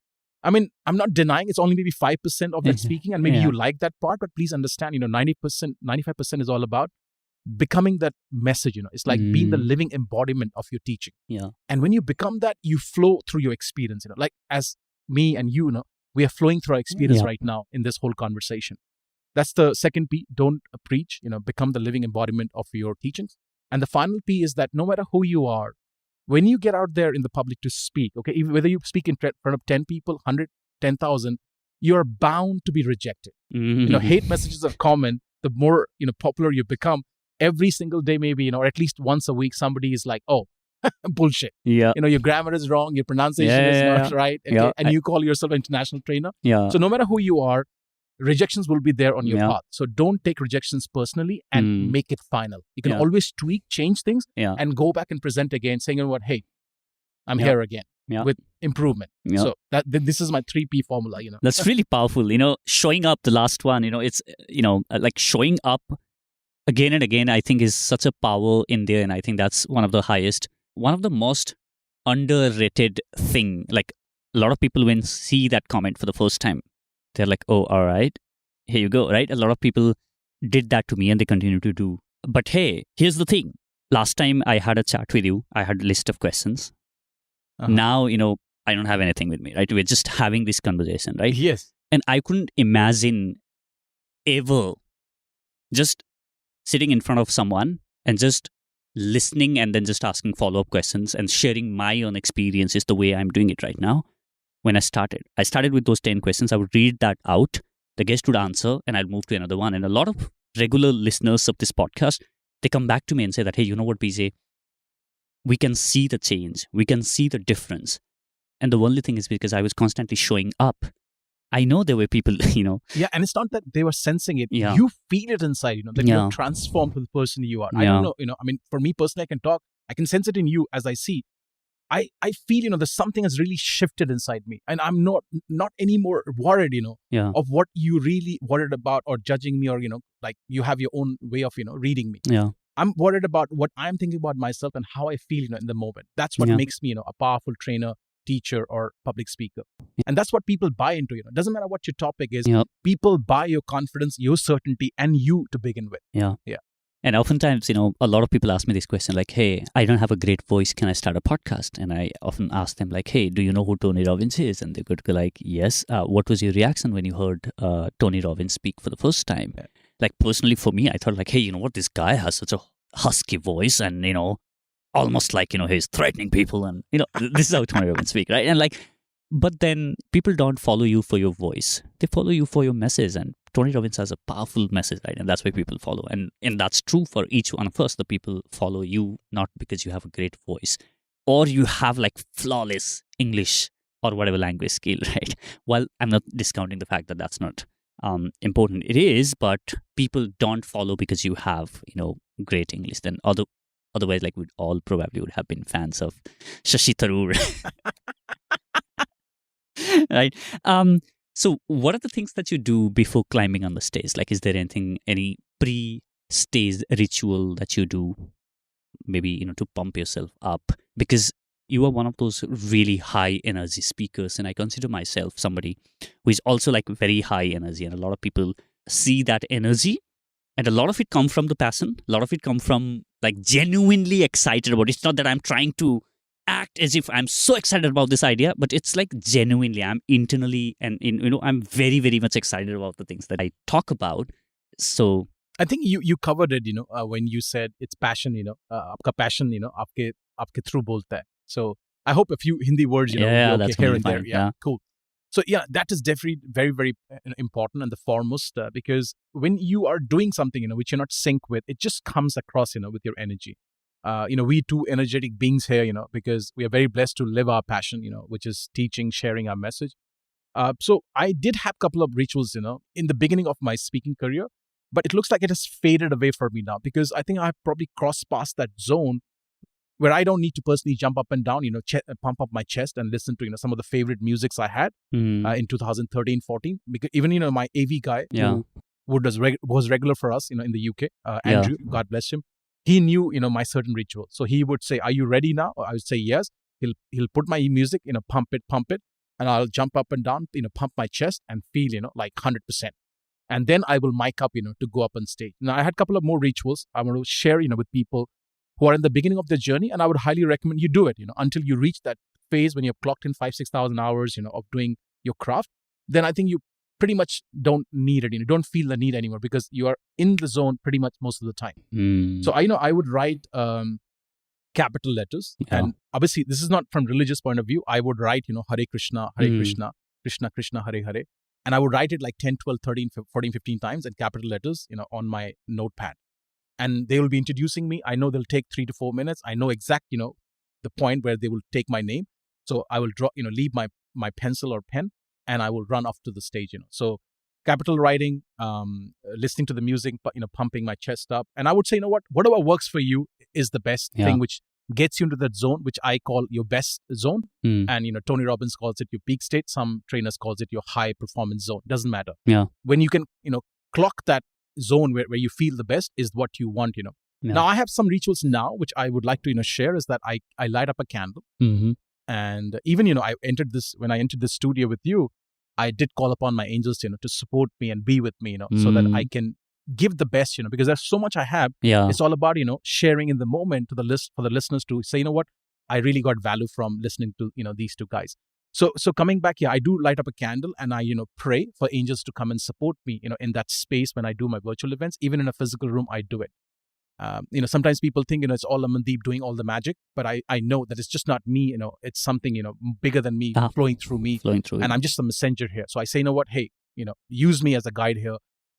I mean, I'm not denying it's only maybe 5% of that speaking and maybe you like that part, but please understand, 90%, 95% is all about becoming that message, it's like being the living embodiment of your teaching. Yeah. And when you become that, you flow through your experience, like as me and you, we are flowing through our experience right now in this whole conversation. That's the second P. Don't preach, become the living embodiment of your teachings. And the final P is that no matter who you are, when you get out there in the public to speak, okay, even whether you speak in front of 10 people, 100, 10,000, you're bound to be rejected. Mm-hmm. Hate messages are common. The more, popular you become, every single day maybe, or at least once a week, somebody is like, oh, bullshit. Yeah. Your grammar is wrong, your pronunciation is not right. Okay? Yeah. And you call yourself an international trainer. Yeah. So no matter who you are, rejections will be there on your path. So don't take rejections personally and make it final. You can always tweak, change things, and go back and present again, saying, what, hey, I'm here again with improvement. So this is my 3P formula, That's really powerful. Showing up, the last one, it's, like showing up again and again, I think is such a power in there. And I think that's one of the most underrated thing. Like a lot of people when see that comment for the first time, they're like, oh, all right, here you go, right? A lot of people did that to me and they continue to do. But hey, here's the thing. Last time I had a chat with you, I had a list of questions. Now, I don't have anything with me, right? We're just having this conversation, right? Yes. And I couldn't imagine ever just sitting in front of someone and just listening and then just asking follow-up questions and sharing my own experiences the way I'm doing it right now. When I started with those 10 questions. I would read that out. The guest would answer and I'll move to another one. And a lot of regular listeners of this podcast, they come back to me and say that, hey, you know what, PJ? We can see the change. We can see the difference. And the only thing is because I was constantly showing up. I know there were people, Yeah, and it's not that they were sensing it. Yeah. You feel it inside, that you're transformed to the person you are. I don't know, for me personally, I can talk. I can sense it in you as I see. I feel, there's something has really shifted inside me. And I'm not anymore worried, of what you really worried about or judging me or, like you have your own way of, reading me. Yeah. I'm worried about what I'm thinking about myself and how I feel, in the moment. That's what makes me, a powerful trainer, teacher, or public speaker. And that's what people buy into, It doesn't matter what your topic is. People buy your confidence, your certainty, and you to begin with. Yeah. And oftentimes, a lot of people ask me this question like, hey, I don't have a great voice. Can I start a podcast? And I often ask them like, hey, do you know who Tony Robbins is? And they could go like, yes. What was your reaction when you heard Tony Robbins speak for the first time? Yeah. Like personally for me, I thought like, hey, you know what? This guy has such a husky voice and, almost like, he's threatening people. And, this is how Tony Robbins speak, right? And like, but then people don't follow you for your voice. They follow you for your message. And Tony Robbins has a powerful message, right? And that's why people follow. And that's true for each one of us. The people follow you not because you have a great voice or you have like flawless English or whatever language skill, right? Well, I'm not discounting the fact that that's not important. It is, but people don't follow because you have, great English. Then otherwise, like we'd all probably would have been fans of Shashi Tharoor. Right. So what are the things that you do before climbing on the stage? Like, is there any pre-stage ritual that you do, maybe, to pump yourself up? Because you are one of those really high energy speakers. And I consider myself somebody who is also like very high energy. And a lot of people see that energy. And a lot of it come from the passion. A lot of it come from like genuinely excited about it. It's not that I'm trying to act as if I'm so excited about this idea, but it's like genuinely I'm internally and I'm very, very much excited about the things that I talk about. So I think you covered it, when you said it's passion, आपका passion, आपके through बोलता है. So I hope a few Hindi words, yeah, okay that's here and fine. there. Yeah, cool. So yeah, that is definitely very, very important and the foremost because when you are doing something, which you're not sync with, it just comes across, with your energy. We two energetic beings here, because we are very blessed to live our passion, which is teaching, sharing our message. So I did have a couple of rituals, in the beginning of my speaking career, but it looks like it has faded away for me now because I think I've probably crossed past that zone where I don't need to personally jump up and down, pump up my chest and listen to, some of the favorite musics I had in 2013, 14. Because even, my AV guy who was regular for us, in the UK, Andrew, God bless him. He knew, my certain ritual. So he would say, "Are you ready now?" I would say, "Yes." He'll put my music, pump it. And I'll jump up and down, pump my chest and feel, like 100%. And then I will mic up, to go up on stage. Now, I had a couple of more rituals I want to share, with people who are in the beginning of their journey. And I would highly recommend you do it, until you reach that phase when you've clocked in 5,000-6,000 hours, of doing your craft. Then I think you pretty much don't need it, don't feel the need anymore because you are in the zone pretty much most of the time. So I would write capital letters. And obviously, this is not from religious point of view. I would write, Hare Krishna, Krishna, Krishna, Hare Hare. And I would write it like 10, 12, 13, 14, 15 times in capital letters, on my notepad. And they will be introducing me. I know they'll take 3 to 4 minutes. I know exact, the point where they will take my name. So I will draw, leave my pencil or pen and I will run off to the stage, So capital writing, listening to the music, pumping my chest up. And I would say, whatever works for you is the best thing, which gets you into that zone, which I call your best zone. And, Tony Robbins calls it your peak state. Some trainers calls it your high performance zone. Doesn't matter. When you can, clock that zone where you feel the best is what you want, Now, I have some rituals now, which I would like to, share is that I light up a candle. And even, when I entered this studio with you, I did call upon my angels, to support me and be with me, so that I can give the best, because there's so much I have. It's all about, sharing in the moment to for the listeners to say, what, I really got value from listening to, these two guys. So coming back here, I do light up a candle and I, pray for angels to come and support me, in that space when I do my virtual events. Even in a physical room, I do it. Sometimes people think, it's all Amandeep doing all the magic, but I know that it's just not me, it's something, bigger than me, flowing through me. And I'm just a messenger here. So I say, what, hey, use me as a guide here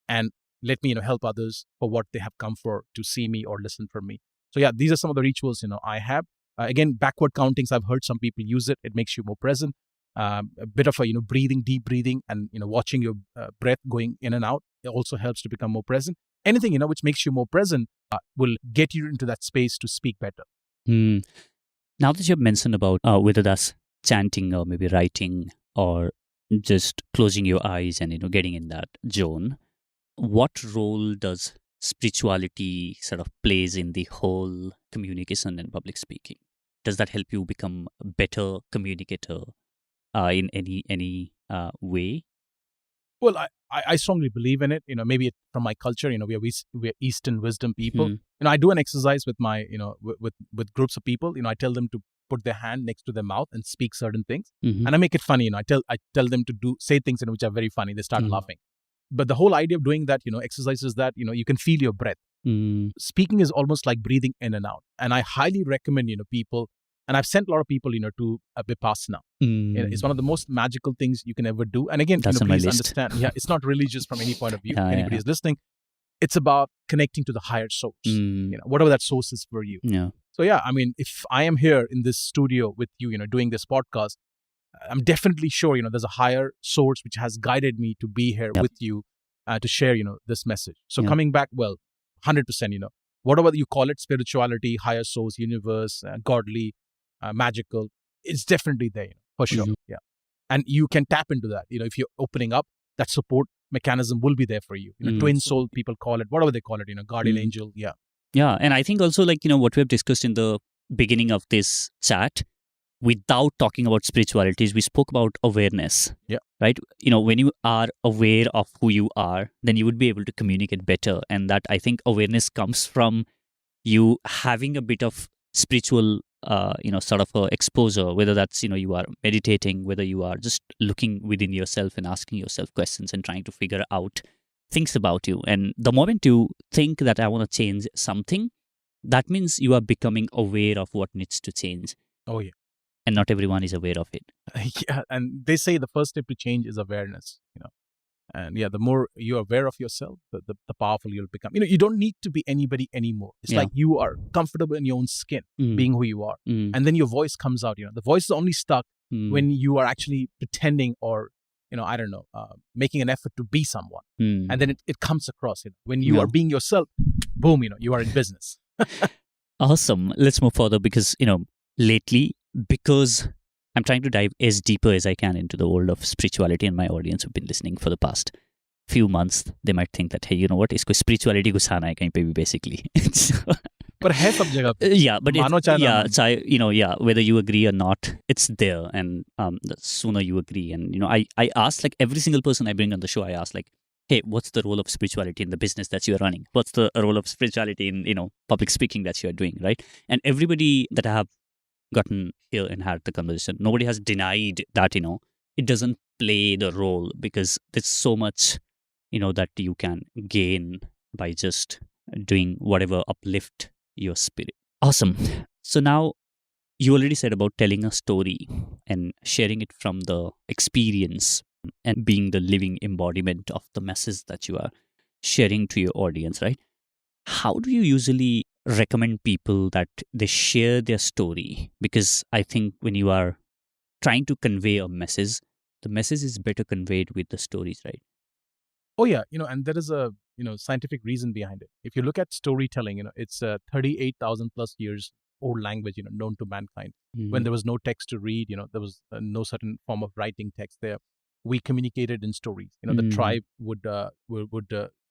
and let me, help others for what they have come for to see me or listen from me. So yeah, these are some of the rituals, I have. Again, backward countings, I've heard some people use it. It makes you more present. A bit of a, breathing, deep breathing and, watching your breath going in and out. It also helps to become more present. Anything, which makes you more present will get you into that space to speak better. Now that you've mentioned about whether that's chanting or maybe writing or just closing your eyes and, getting in that zone, what role does spirituality sort of plays in the whole communication and public speaking? Does that help you become a better communicator in any way? Well, I strongly believe in it. Maybe from my culture, we're Eastern wisdom people. I do an exercise with my, with groups of people. I tell them to put their hand next to their mouth and speak certain things, and I make it funny. I tell them to say things which are very funny. They start laughing. But the whole idea of doing that, exercise is that you can feel your breath. Speaking is almost like breathing in and out, and I highly recommend people. And I've sent a lot of people, to Vipassana. It's one of the most magical things you can ever do. And again, please understand, it's not religious from any point of view. If anybody is listening, it's about connecting to the higher source, whatever that source is for you. So if I am here in this studio with you, doing this podcast, I'm definitely sure, there's a higher source which has guided me to be here with you to share, this message. So coming back, 100%, whatever you call it, spirituality, higher source, universe, godly, magical, it's definitely there, for sure. Yeah. And you can tap into that, if you're opening up, that support mechanism will be there for you. Twin soul, people call it, whatever they call it, guardian angel. Yeah. Yeah. And I think also what we have discussed in the beginning of this chat, without talking about spiritualities, we spoke about awareness. Yeah. Right? When you are aware of who you are, then you would be able to communicate better. And that, I think, awareness comes from you having a bit of spiritual sort of exposure, whether that's, you are meditating, whether you are just looking within yourself and asking yourself questions and trying to figure out things about you. And the moment you think that I want to change something, that means you are becoming aware of what needs to change. Oh, yeah. And not everyone is aware of it. Yeah. And they say the first step to change is awareness, And the more you're aware of yourself, the powerful you'll become. You don't need to be anybody anymore. It's like you are comfortable in your own skin, being who you are. And then your voice comes out. The voice is only stuck when you are actually pretending or, I don't know, making an effort to be someone. And then it comes across. When you are being yourself, boom, you are in business. Awesome. Let's move further because, lately, because I'm trying to dive as deeper as I can into the world of spirituality, and my audience who've been listening for the past few months, they might think that, hey, you know what, isko spirituality ghusana hai kahin pe bhi basically. But hai sab jagah pe. Whether you agree or not, it's there. And the sooner you agree. And, I ask like every single person I bring on the show, I ask like, hey, what's the role of spirituality in the business that you're running? What's the role of spirituality in, public speaking that you're doing, right? And everybody that I have gotten here and had the conversation, nobody has denied that, it doesn't play the role because there's so much, that you can gain by just doing whatever uplift your spirit. Awesome. So now you already said about telling a story and sharing it from the experience and being the living embodiment of the message that you are sharing to your audience, right? How do you usually recommend people that they share their story? Because I think when you are trying to convey a message, the message is better conveyed with the stories, right? Oh yeah, and there is a scientific reason behind it. If you look at storytelling, it's a 38,000 plus years old language, known to mankind. When there was no text to read, there was no certain form of writing text there. We communicated in stories. The tribe would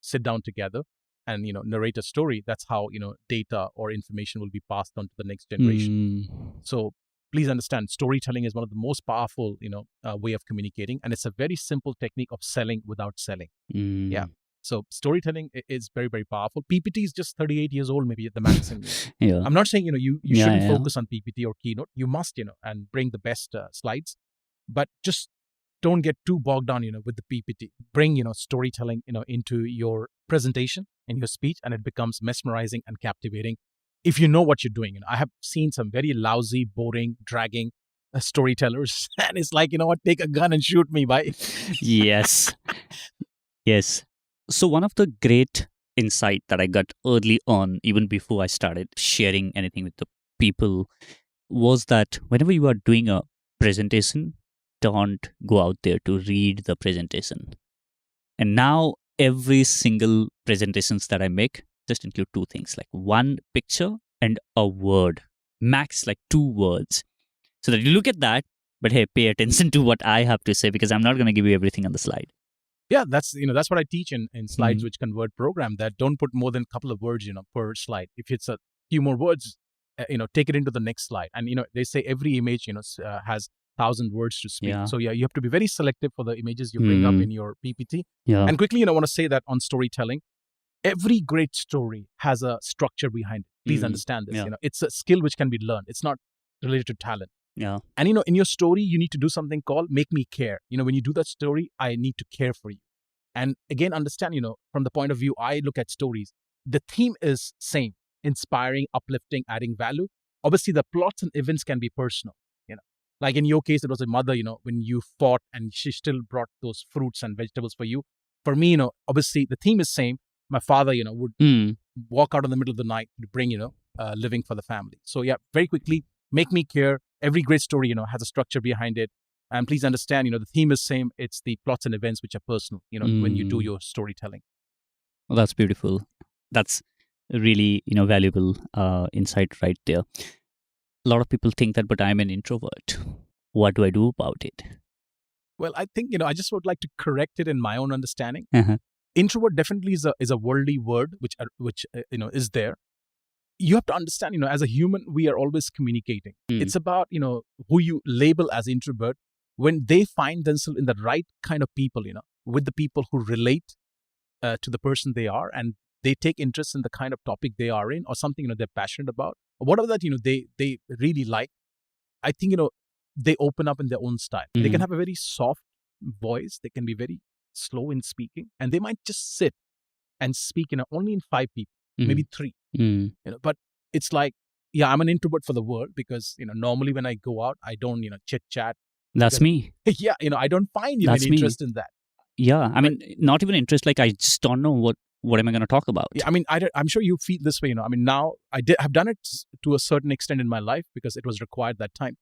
sit down together and narrate a story. That's how data or information will be passed on to the next generation. So please understand, storytelling is one of the most powerful way of communicating, and it's a very simple technique of selling without selling. Yeah. So storytelling is very, very powerful. PPT is just 38 years old, maybe at the maximum. I'm not saying you shouldn't focus on PPT or keynote. You must and bring the best slides, but just don't get too bogged down with the PPT. Bring storytelling into your presentation and your speech, and it becomes mesmerizing and captivating if you know what you're doing. I have seen some very lousy, boring, dragging storytellers, and it's like, what, take a gun and shoot me, bye. Yes. So one of the great insight that I got early on, even before I started sharing anything with the people, was that whenever you are doing a presentation, don't go out there to read the presentation. And now every single presentations that I make just include two things, like one picture and a word, max like 2 words, so that you look at that, but hey, pay attention to what I have to say, because I'm not going to give you everything on the slide. Yeah, that's what I teach in Slides Which Convert program, that don't put more than a couple of words per slide. If it's a few more words, take it into the next slide. And they say every image has 1,000 words to speak. So you have to be very selective for the images you bring up in your PPT. And quickly, I want to say that on storytelling, every great story has a structure behind it. Please understand this. It's a skill which can be learned. It's not related to talent. And in your story, you need to do something called make me care. When you do that story, I need to care for you. And again, understand, from the point of view I look at stories, the theme is same: inspiring, uplifting, adding value. Obviously, the plots and events can be personal. Like in your case, it was a mother, when you fought and she still brought those fruits and vegetables for you. For me, obviously the theme is same. My father, would walk out in the middle of the night to bring, living for the family. So yeah, very quickly, make me care. Every great story, has a structure behind it. And please understand, the theme is same. It's the plots and events which are personal, when you do your storytelling. Well, that's beautiful. That's really, valuable insight right there. A lot of people think that, but I'm an introvert. What do I do about it? Well, I think, I just would like to correct it in my own understanding. Introvert definitely is a worldly word which is there. You have to understand, as a human, we are always communicating. It's about, who you label as introvert. When they find themselves in the right kind of people, with the people who relate to the person they are, and they take interest in the kind of topic they are in, or something, they're passionate about, or whatever that, they really like, I think, they open up in their own style. They can have a very soft voice. They can be very slow in speaking, and they might just sit and speak, only in 5 people, maybe 3, but it's like, yeah, I'm an introvert for the world because, normally when I go out, I don't, chit chat. That's me. Yeah, I don't find any interest in that. Yeah, I mean, not even interest. Like, I just don't know what am I going to talk about. Yeah, I mean, I'm sure you feel this way. I mean, now I've done it to a certain extent in my life because it was required that time.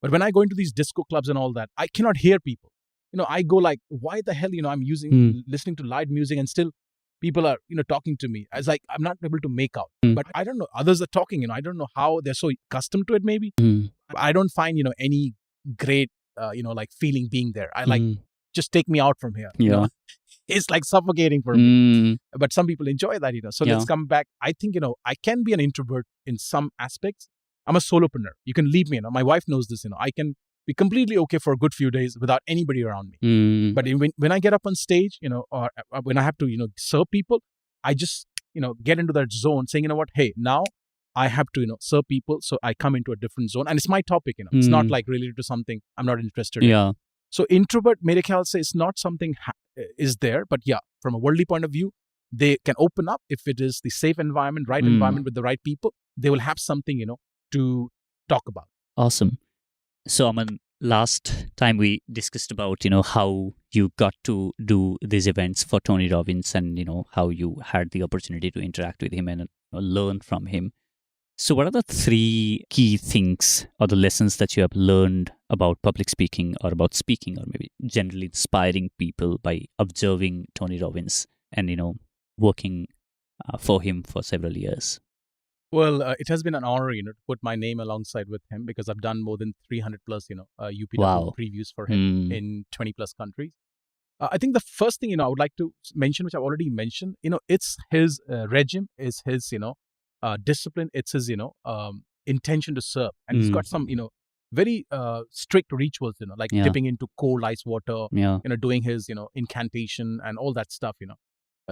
But when I go into these disco clubs and all that, I cannot hear people. I go like, why the hell, I'm listening to loud music and still people are, talking to me. As like, I'm not able to make out. But I don't know. Others are talking, I don't know how they're so accustomed to it maybe. I don't find, any great, like feeling being there. I like, just take me out from here. Yeah. It's like suffocating for me. But some people enjoy that, So let's come back. I think, I can be an introvert in some aspects. I'm a solopreneur. You can leave me, My wife knows this, I can be completely okay for a good few days without anybody around me. But when I get up on stage, or when I have to, serve people, I just, get into that zone saying, what, hey, now I have to, serve people. So I come into a different zone and it's my topic, It's not like related to something I'm not interested in. Yeah. So introvert, mere khayal se, is not something is there. But yeah, from a worldly point of view, they can open up if it is the safe environment, right environment with the right people. They will have something, to talk about. Awesome. So, Aman, last time we discussed about, how you got to do these events for Tony Robbins and, how you had the opportunity to interact with him and learn from him. So what are the 3 key things or the lessons that you have learned about public speaking or about speaking or maybe generally inspiring people by observing Tony Robbins and, working for him for several years? Well, it has been an honor, to put my name alongside with him because I've done more than 300 plus, UPW Wow. previews for him in 20 plus countries. I think the first thing, I would like to mention, which I've already mentioned, it's his regime, is his, discipline. It's his, intention to serve. And he's got some, very strict rituals, like dipping into cold ice water, doing his, incantation and all that stuff,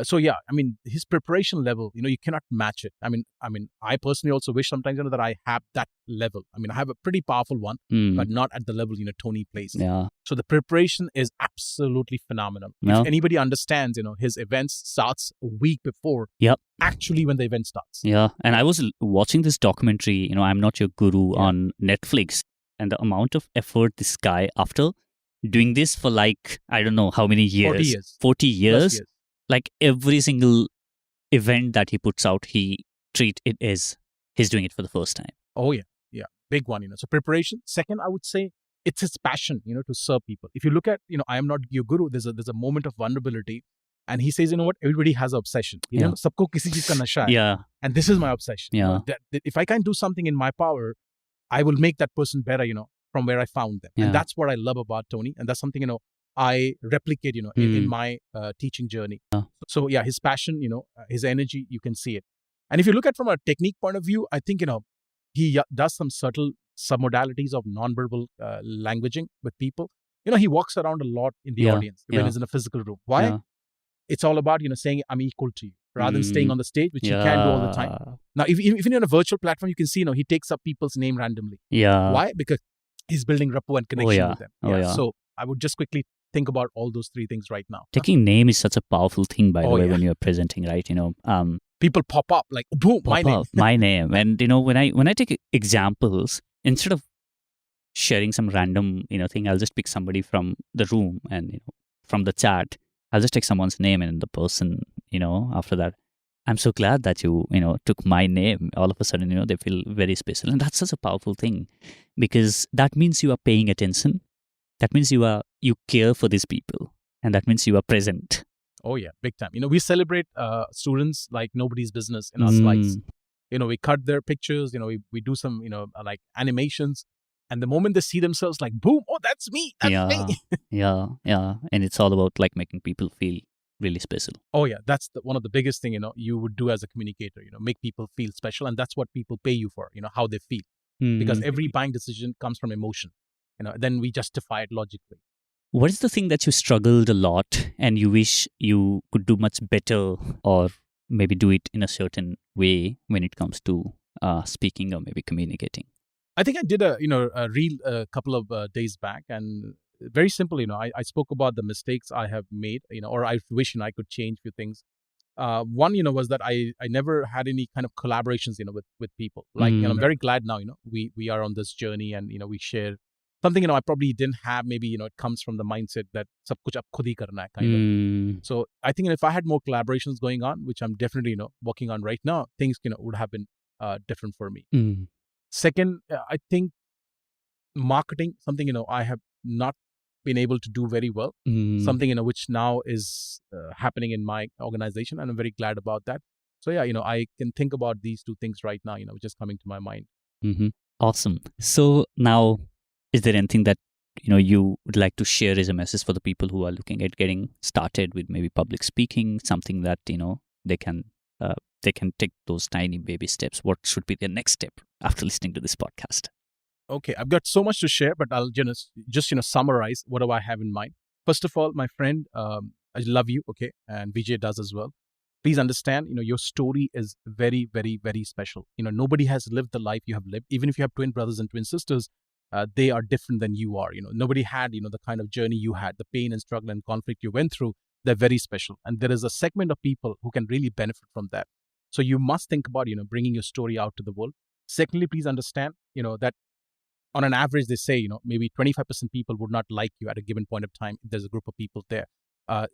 So yeah, I mean, his preparation level, you cannot match it. I mean, I personally also wish sometimes, that I have that level. I mean, I have a pretty powerful one, but not at the level, Tony plays. Yeah. So the preparation is absolutely phenomenal. If anybody understands, his events starts a week before. Actually, when the event starts. Yeah. And I was watching this documentary, I'm Not Your Guru on Netflix, and the amount of effort this guy, after doing this for like, I don't know how many years. 40 years. Like every single event that he puts out, he treat it as he's doing it for the first time. Oh yeah, big one. So preparation. Second, I would say it's his passion, to serve people. If you look at, I am not your guru. There's a moment of vulnerability, and he says, what, everybody has an obsession. Sabko kisi cheez ka nasha hai. Yeah. And this is my obsession. Yeah. That if I can do something in my power, I will make that person better. From where I found them, and that's what I love about Tony, and that's something I replicate, in my teaching journey. So yeah, his passion, his energy, you can see it. And if you look at from a technique point of view, I think, he does some subtle submodalities of nonverbal languaging with people. He walks around a lot in the audience when he's in a physical room. Why? Yeah. It's all about, saying I'm equal to you rather than staying on the stage, which he can do all the time. Now, if you're on a virtual platform, you can see, he takes up people's name randomly. Yeah. Why? Because he's building rapport and connection with them. Oh. So I would just quickly think about all those 3 things right now. Taking name is such a powerful thing, by the way, when you're presenting, right? People pop up like, boom, my name. My name. And, when I take examples, instead of sharing some random, thing, I'll just pick somebody from the room and, from the chat, I'll just take someone's name and the person, after that, I'm so glad that you, took my name. All of a sudden, they feel very special. And that's such a powerful thing because that means you are paying attention. That means you care for these people, and that means you are present. Oh yeah, big time. We celebrate students like nobody's business in our slides. We cut their pictures. We do some like animations, and the moment they see themselves, like boom, oh that's me, that's me. Yeah. And it's all about like making people feel really special. Oh yeah, that's one of the biggest thing you would do as a communicator. Make people feel special, and that's what people pay you for. How they feel, because every buying decision comes from emotion. Then we justify it logically. What is the thing that you struggled a lot and you wish you could do much better, or maybe do it in a certain way when it comes to speaking or maybe communicating? I think I did a reel a couple of days back, and very simple. I spoke about the mistakes I have made. Or I wish I could change a few things. One, was that I never had any kind of collaborations, with people. Like, I'm very glad now, we are on this journey and, we share something, I probably didn't have. Maybe, it comes from the mindset that sab kuch ab khud hi karna hai, kind of. So I think if I had more collaborations going on, which I'm definitely, working on right now, things, would have been different for me. Second, I think marketing, something, I have not been able to do very well. Something, which now is happening in my organization, and I'm very glad about that. So yeah, I can think about these two things right now, which is coming to my mind. Awesome. So now, is there anything that you would like to share as a message for the people who are looking at getting started with maybe public speaking? Something that they can take those tiny baby steps. What should be their next step after listening to this podcast? Okay, I've got so much to share, but I'll just summarize what do I have in mind. First of all, my friend, I love you, okay, and Vijay does as well. Please understand, your story is very, very, very special. Nobody has lived the life you have lived. Even if you have twin brothers and twin sisters, they are different than you are. Nobody had, the kind of journey you had, the pain and struggle and conflict you went through. They're very special. And there is a segment of people who can really benefit from that. So you must think about, bringing your story out to the world. Secondly, please understand, that on an average, they say, maybe 25% people would not like you at a given point of time if there's a group of people there.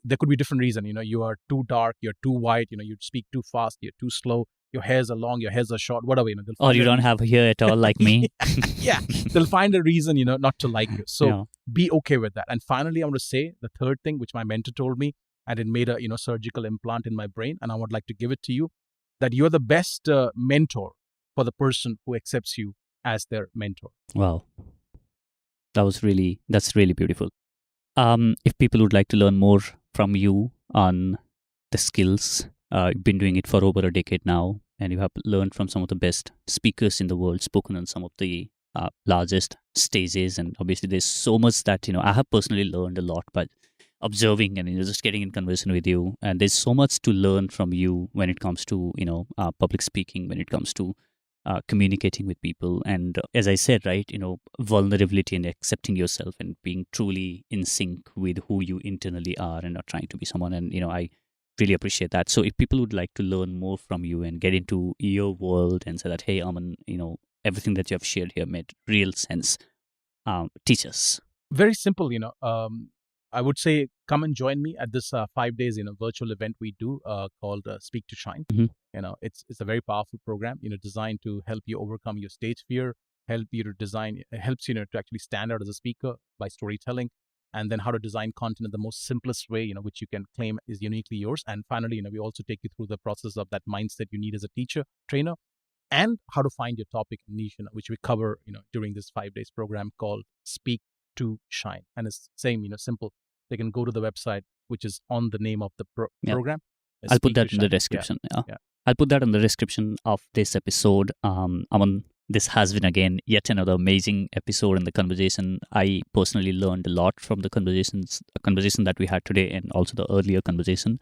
There could be different reason. You are too dark, you're too white, you speak too fast, you're too slow, your hairs are long, your hairs are short, whatever. Or you don't have hair at all like me. Yeah, they'll find a reason, not to like you. So be okay with that. And finally, I want to say the third thing, which my mentor told me, and it made a, surgical implant in my brain. And I would like to give it to you, that you're the best mentor for the person who accepts you as their mentor. Wow. That's really beautiful. If people would like to learn more from you on the skills, you've been doing it for over a decade now, and you have learned from some of the best speakers in the world, spoken on some of the largest stages. And obviously there's so much that, I have personally learned a lot by observing and just getting in conversation with you. And there's so much to learn from you when it comes to, public speaking, when it comes to communicating with people. And as I said, right, vulnerability and accepting yourself and being truly in sync with who you internally are and not trying to be someone. And, I really appreciate that. So if people would like to learn more from you and get into your world and say that, hey, Aman, everything that you have shared here made real sense, teach us. Very simple, I would say come and join me at this 5 days, virtual event we do called Speak to Shine. It's a very powerful program, designed to help you overcome your stage fear, helps you to actually stand out as a speaker by storytelling, and then how to design content in the most simplest way, which you can claim is uniquely yours. And finally, we also take you through the process of that mindset you need as a teacher, trainer, and how to find your topic and niche, which we cover, during this 5 days program called Speak to Shine. And it's same, simple. They can go to the website, which is on the name of the program. I'll put that in the description. Yeah. I'll put that in the description of this episode. Aman, this has been again yet another amazing episode in the conversation. I personally learned a lot from the conversation that we had today, and also the earlier conversation.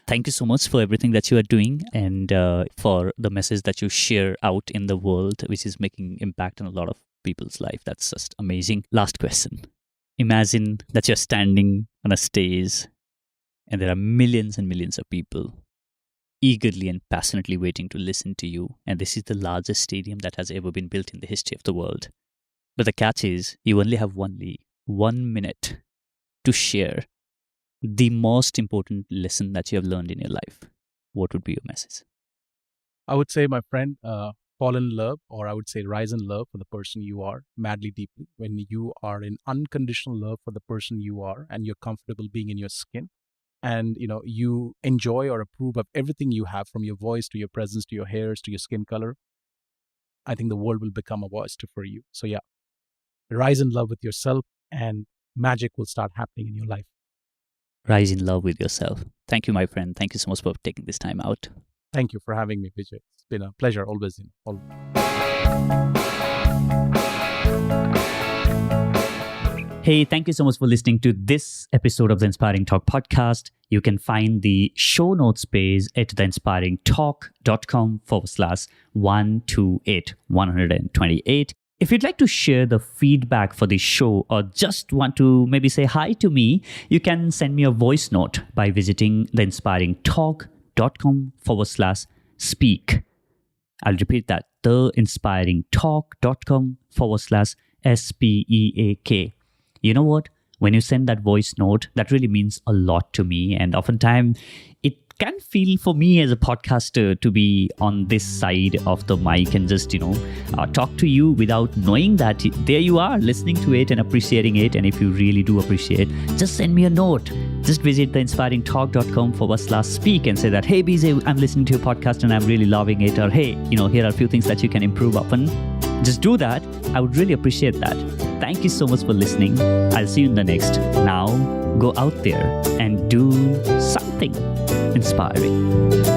Thank you so much for everything that you are doing, and for the message that you share out in the world, which is making impact on a lot of people's life. That's just amazing. Last question. Imagine that you're standing on a stage and there are millions and millions of people eagerly and passionately waiting to listen to you. And this is the largest stadium that has ever been built in the history of the world. But the catch is, you only have 1 minute to share the most important lesson that you have learned in your life. What would be your message? I would say, my friend, fall in love, or I would say rise in love for the person you are madly, deeply. When you are in unconditional love for the person you are and you're comfortable being in your skin, and you enjoy or approve of everything you have, from your voice to your presence to your hairs to your skin color, I think the world will become a oyster for you. So yeah, rise in love with yourself and magic will start happening in your life. Rise in love with yourself. Thank you, my friend. Thank you so much for taking this time out. Thank you for having me, Vijay. It's been a pleasure always. Hey, thank you so much for listening to this episode of the Inspiring Talk podcast. You can find the show notes page at theinspiringtalk.com/128. If you'd like to share the feedback for the show, or just want to maybe say hi to me, you can send me a voice note by visiting theinspiringtalk.com/speak. I'll repeat that, theinspiringtalk.com/speak. SPEAK. You know what? When you send that voice note, that really means a lot to me. And oftentimes, it can feel for me as a podcaster to be on this side of the mic and just, talk to you without knowing that there you are listening to it and appreciating it. And if you really do appreciate, just send me a note. Just visit theinspiringtalk.com/speak and say that, hey, BJ, I'm listening to your podcast and I'm really loving it. Or, hey, here are a few things that you can improve upon. Just do that. I would really appreciate that. Thank you so much for listening. I'll see you in the next. Now, go out there and do something inspiring.